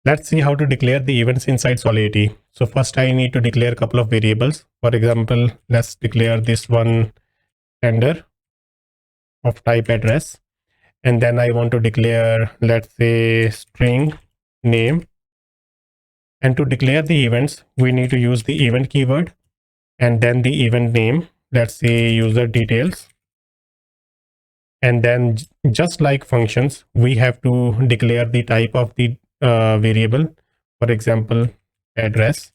Let's see how to declare the events inside Solidity. So first I need to declare a couple of variables. For example, let's declare this one sender of type address. And then I want to declare, let's say, string name. And to declare the events, we need to use the event keyword and then the event name. Let's say user details. And then just like functions, we have to declare the type of the variable, for example, address,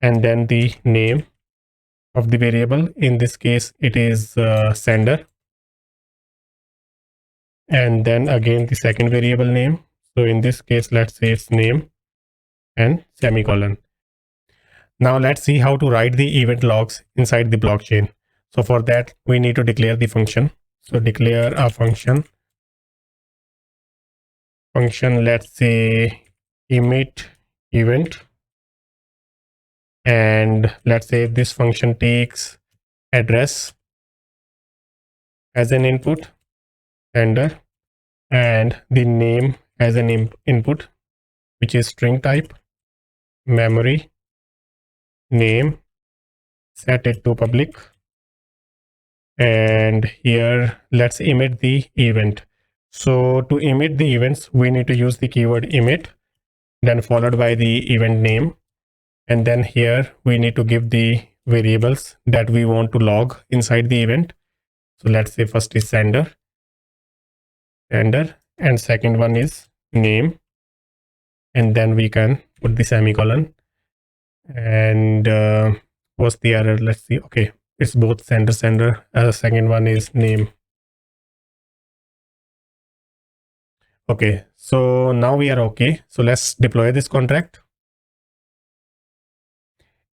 and then the name of the variable. In this case, it is sender. And then again, the second variable name. So in this case, let's say it's name and semicolon. Now let's see how to write the event logs inside the blockchain. So for that, we need to declare the function. So declare a function, let's say emit event. And let's say this function takes address as an input, sender, and the name as an input, which is string type, memory, name, set it to public. And here let's emit the event. So to emit the events, we need to use the keyword emit, then followed by the event name. And then here we need to give the variables that we want to log inside the event. So let's say first is sender, and second one is name. And then we can put the semicolon. And what's the error? Let's see. Okay, it's both sender. Second one is name. Okay, so now we are okay. So let's deploy this contract.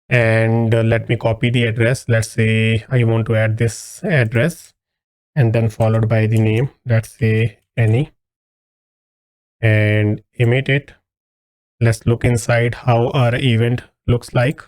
And let me copy the address. Let's say I want to add this address and then followed by the name. Let's say Anni, and emit it. Let's look inside how our event looks like.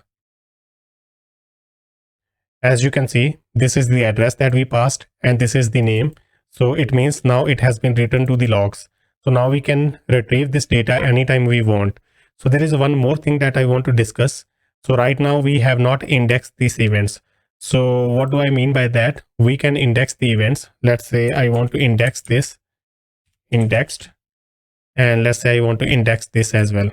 As you can see, this is the address that we passed and this is the name. So it means now it has been written to the logs. So now we can retrieve this data anytime we want. So there is one more thing that I want to discuss. So right now we have not indexed these events. So what do I mean by that? We can index the events. Let's say I want to index this, indexed, and let's say I want to index this as well.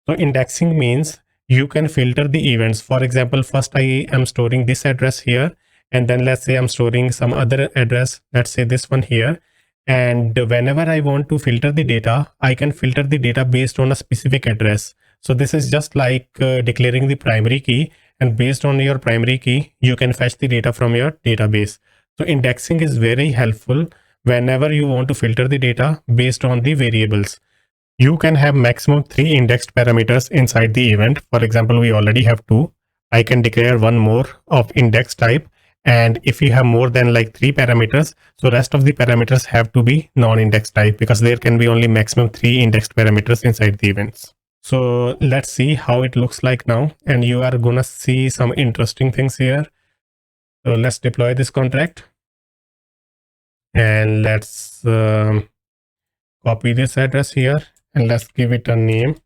So indexing means you can filter the events. For example, first I am storing this address here, and then let's say I'm storing some other address, let's say this one here. And whenever I want to filter the data, I can filter the data based on a specific address. So this is just like declaring the primary key, and based on your primary key, you can fetch the data from your database. So indexing is very helpful whenever you want to filter the data based on the variables. You can have maximum 3 indexed parameters inside the event. For example, we already have 2. I can declare one more of index type. And if you have more than like 3 parameters, so rest of the parameters have to be non-index type, because there can be only maximum 3 indexed parameters inside the events. So let's see how it looks like now. And you are gonna see some interesting things here. So let's deploy this contract. And let's copy this address here. And let's give it a name.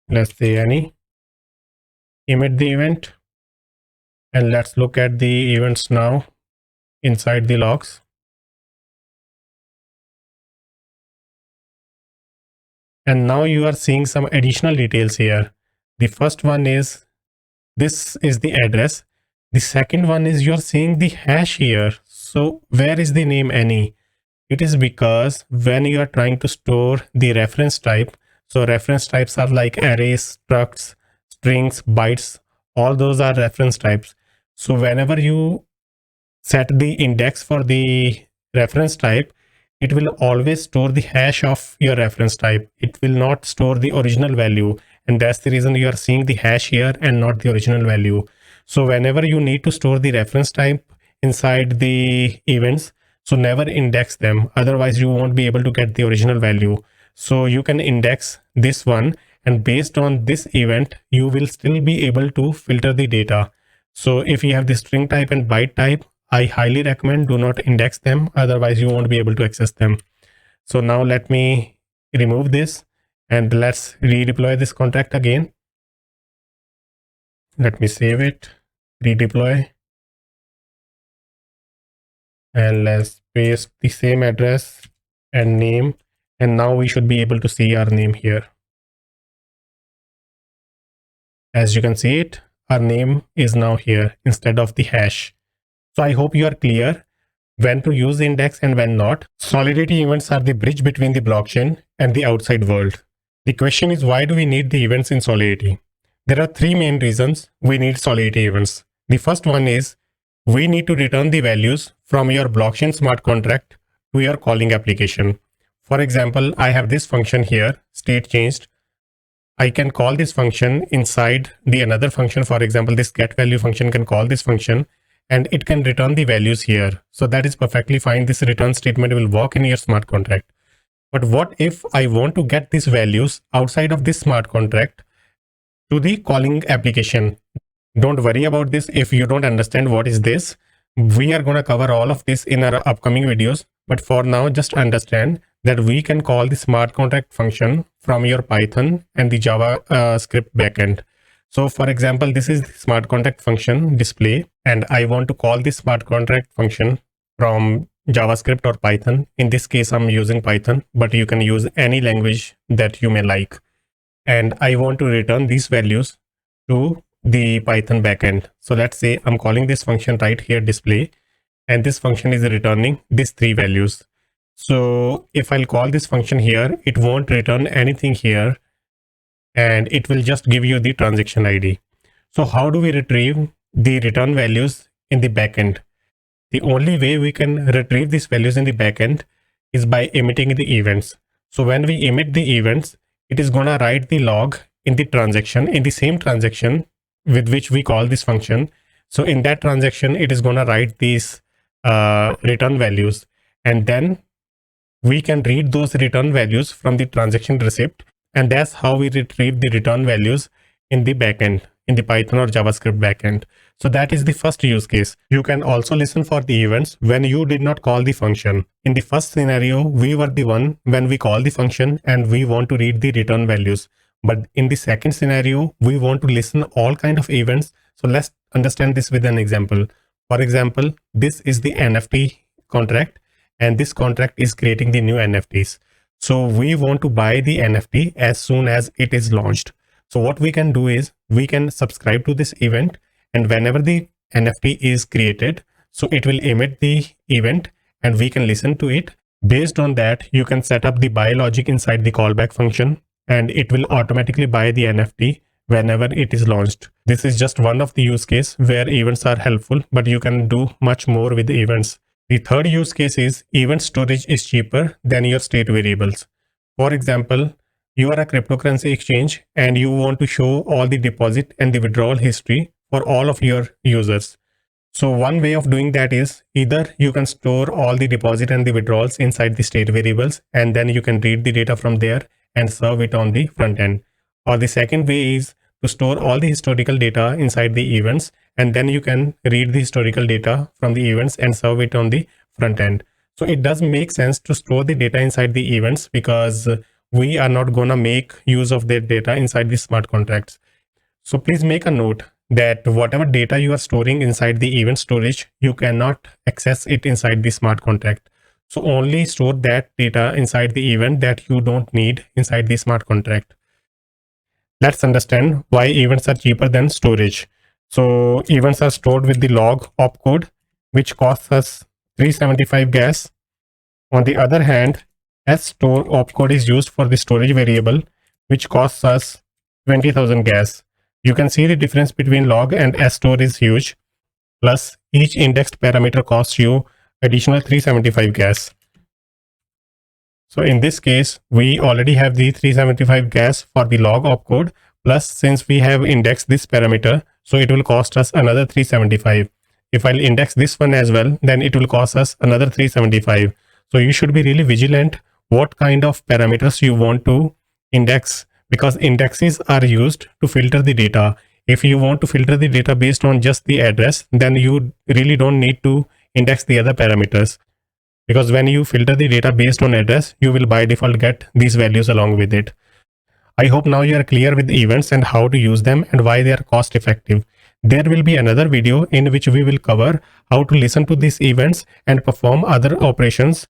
Let's say Anni. Emit the event. And let's look at the events now inside the logs. And now you are seeing some additional details here. The first one is, this is the address. The second one is you're seeing the hash here. So where is the name Anni? It is because when you are trying to store the reference type, so reference types are like arrays, structs, strings, bytes, all those are reference types. So whenever you set the index for the reference type, it will always store the hash of your reference type. It will not store the original value. And that's the reason you are seeing the hash here and not the original value. So whenever you need to store the reference type inside the events, so never index them. Otherwise, you won't be able to get the original value. So you can index this one, and based on this event, you will still be able to filter the data. So if you have the string type and byte type, I highly recommend do not index them. Otherwise, you won't be able to access them. So now let me remove this and let's redeploy this contract again. Let me save it, redeploy, and let's paste the same address and name. And now we should be able to see our name here. As you can see it, our name is now here instead of the hash. So I hope you are clear when to use index and when not. Solidity events are the bridge between the blockchain and the outside world. The question is, why do we need the events in Solidity? There are three main reasons we need Solidity events. The first one is we need to return the values from your blockchain smart contract to your calling application. For example, I have this function here, state changed. I can call this function inside the another function. For example, this get value function can call this function and it can return the values here. So that is perfectly fine. This return statement will work in your smart contract. But what if I want to get these values outside of this smart contract to the calling application? Don't worry about this if you don't understand what is this. We are going to cover all of this in our upcoming videos. But for now, just understand that we can call the smart contract function from your Python and the Java script backend. So for example, this is the smart contract function display, and I want to call this smart contract function from JavaScript or Python. In this case, I'm using Python, but you can use any language that you may like. And I want to return these values to the Python backend. So let's say I'm calling this function right here, display, and this function is returning these three values. So if I'll call this function here, it won't return anything here, and it will just give you the transaction ID. So how do we retrieve the return values in the backend? The only way we can retrieve these values in the backend is by emitting the events. So when we emit the events, it is going to write the log in the transaction, in the same transaction with which we call this function. So in that transaction, it is going to write these return values, and then we can read those return values from the transaction receipt, and that's how we retrieve the return values in the backend, in the Python or JavaScript backend. So that is the first use case. You can also listen for the events when you did not call the function. In the first scenario, we were the one when we call the function and we want to read the return values. But in the second scenario, we want to listen all kind of events. So let's understand this with an example. For example, this is the NFT contract, and this contract is creating the new NFTs. So we want to buy the NFT as soon as it is launched. So what we can do is we can subscribe to this event, and whenever the NFT is created, so it will emit the event and we can listen to it. Based on that, you can set up the buy logic inside the callback function, and it will automatically buy the NFT whenever it is launched. This is just one of the use case where events are helpful, but you can do much more with events. The third use case is event storage is cheaper than your state variables. For example, you are a cryptocurrency exchange and you want to show all the deposit and the withdrawal history for all of your users. So one way of doing that is either you can store all the deposit and the withdrawals inside the state variables, and then you can read the data from there and serve it on the front end. Or the second way is to store all the historical data inside the events, and then you can read the historical data from the events and serve it on the front end. So it does make sense to store the data inside the events because we are not going to make use of that data inside the smart contracts. So please make a note that whatever data you are storing inside the event storage, you cannot access it inside the smart contract. So only store that data inside the event that you don't need inside the smart contract. Let's understand why events are cheaper than storage. So events are stored with the log opcode, which costs us 375 gas. On the other hand, store opcode is used for the storage variable, which costs us 20,000 gas. You can see the difference between log and store is huge. Plus, each indexed parameter costs you additional 375 gas. So in this case, we already have the 375 gas for the log opcode. Plus, since we have indexed this parameter, so it will cost us another 375. If I'll index this one as well, then it will cost us another 375. So you should be really vigilant what kind of parameters you want to index, because indexes are used to filter the data. If you want to filter the data based on just the address, then you really don't need to index the other parameters. because when you filter the data based on address, you will by default get these values along with it. I hope now you are clear with events and how to use them and why they are cost effective. There will be another video in which we will cover how to listen to these events and perform other operations